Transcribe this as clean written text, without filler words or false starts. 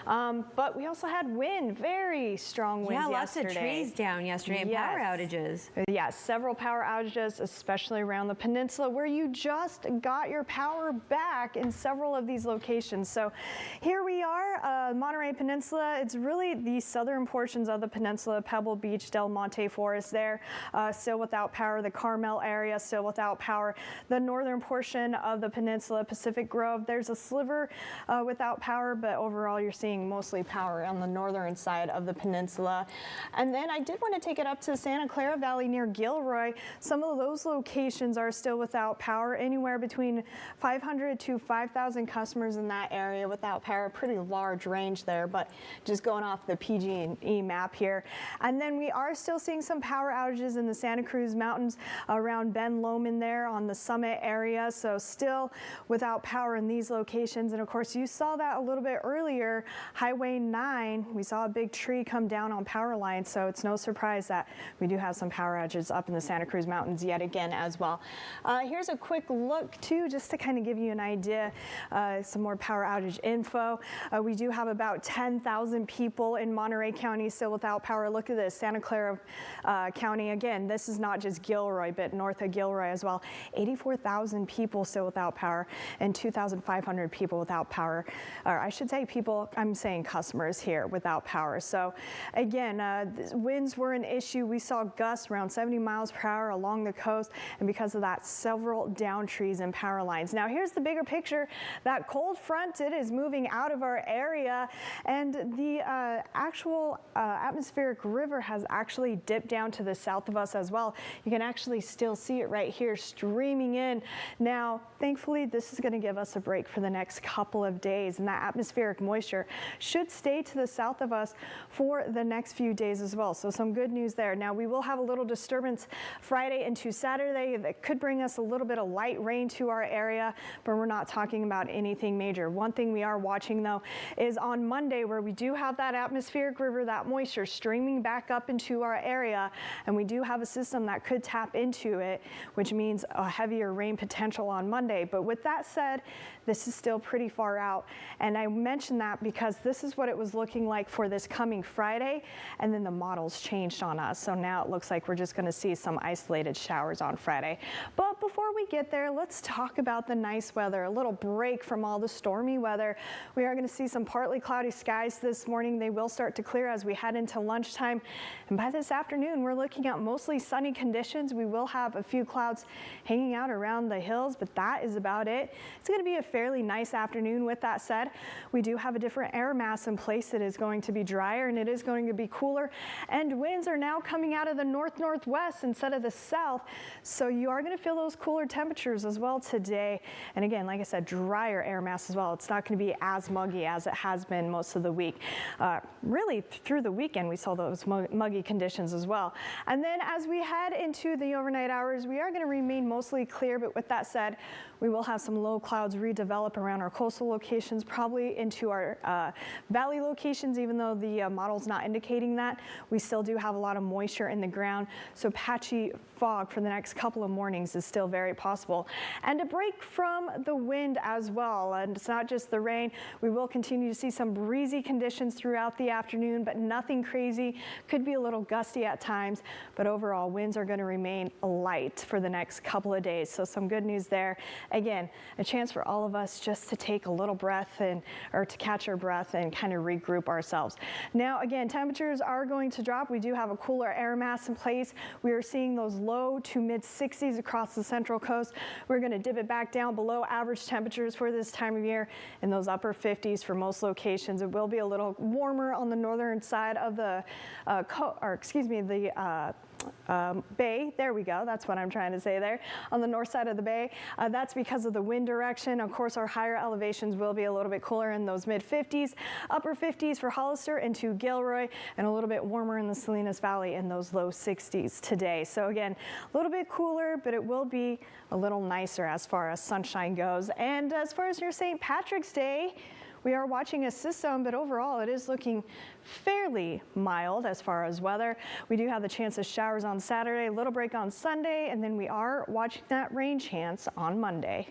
But we also had wind, very strong winds lots yesterday. of trees down yesterday and power outages. Yes, several power outages, especially around the peninsula where you just got your power back in several of these locations. So here we are, Monterey Peninsula. It's really the southern portions of the peninsula, Pebble Beach, Del Monte Forest there, still without power. The Carmel area still without power. The northern portion of the peninsula, Pacific Grove, there's a sliver without power, but overall you're seeing mostly power on the northern side of the peninsula. And then I did want to take it up to Santa Clara Valley near Gilroy. Some of those locations are still without power, anywhere between 500 to 5,000 customers in that area without power. Pretty large range there, but just going off the PG&E map here. And then we are still seeing some power outages in the Santa Cruz Mountains around Ben Lomond there on the Summit area, so still without power in these locations. And of course you saw that a little bit earlier, Highway 9, we saw a big tree come down on power lines, so it's no surprise that we do have some power outages up in the Santa Cruz Mountains yet again as well. Here's a quick look too, just to kind of give you an idea, some more power outage info. We do have about 10,000 people in Monterey County still without power. Look at this, Santa Clara County, again, this is not just Gilroy, but north of Gilroy as well. 84,000 people still without power and 2,500 people without power, or I should say people, I'm saying customers here without power. So again, winds were an issue. We saw gusts around 70 miles per hour along the coast, and because of that, several down trees and power lines. Now here's the bigger picture. That cold front, it is moving out of our area, and the actual atmospheric river has actually dipped down to the south of us as well. You can actually still see it right here streaming in. Now, thankfully, this is going to give us a break for the next couple of days, and that atmospheric moisture should stay to the south of us for the next few days as well. So some good news there. Now, we will have a little disturbance Friday into Saturday that could bring us a little bit of light rain to our area, but we're not talking about anything major. One thing we are watching, though, is on Monday, where we do have that atmospheric river, that moisture streaming back up into our area, and we do have a system that could tap into it, which means a heavier rain potential on Monday. But with that said, this is still pretty far out, and I mentioned that because this is what it was looking like for this coming Friday, and then the models changed on us. So now it looks like we're just going to see some isolated showers on Friday. But before we get there, let's talk about the nice weather, a little break from all the stormy weather. We are going to see some partly cloudy skies this morning. They will start to clear as we head into lunchtime, and by this afternoon we're looking at mostly sunny conditions. We will have a few clouds hanging out around the hills, but that is about it. It's going to be a fairly nice afternoon. With that said, we do have a different air mass in place. It is going to be drier and it is going to be cooler, and winds are now coming out of the north-northwest instead of the south, so you are going to feel those cooler temperatures as well today. And again, like I said, drier air mass as well. It's not going to be as muggy as it has been most of the week. Really through the weekend we saw those muggy conditions as well. And then as we head into the overnight hours, we are going to remain mostly clear, but with that said, we will have some low clouds redevelop around our coastal locations, probably into our valley locations, even though the model's not indicating that. We still do have a lot of moisture in the ground, so patchy fog for the next couple of mornings is still very possible. And a break from the wind as well, and it's not just the rain. We will continue to see some breezy conditions throughout the afternoon, but nothing crazy. Could be a little gusty at times, but overall winds are going to remain light for the next couple of days, so some good news there. Again, a chance for all of us just to take a little breath or to catch our breath and kind of regroup ourselves. Now again, temperatures are going to drop. We do have a cooler air mass in place. We are seeing those low to mid 60s across the central coast. We're going to dip it back down below average temperatures for this time of year in those upper 50s for most locations. It will be a little warmer on the northern side of the bay. There we go. That's what I'm trying to say there. On the north side of the bay. That's because of the wind direction. Of course, our higher elevations will be a little bit cooler in those mid 50s, upper 50s for Hollister into Gilroy, and a little bit warmer in the Salinas Valley in those low 60s today. So again, a little bit cooler, but it will be a little nicer as far as sunshine goes. And as far as your St. Patrick's Day, we are watching a system, but overall it is looking fairly mild as far as weather. We do have the chance of showers on Saturday, a little break on Sunday, and then we are watching that rain chance on Monday.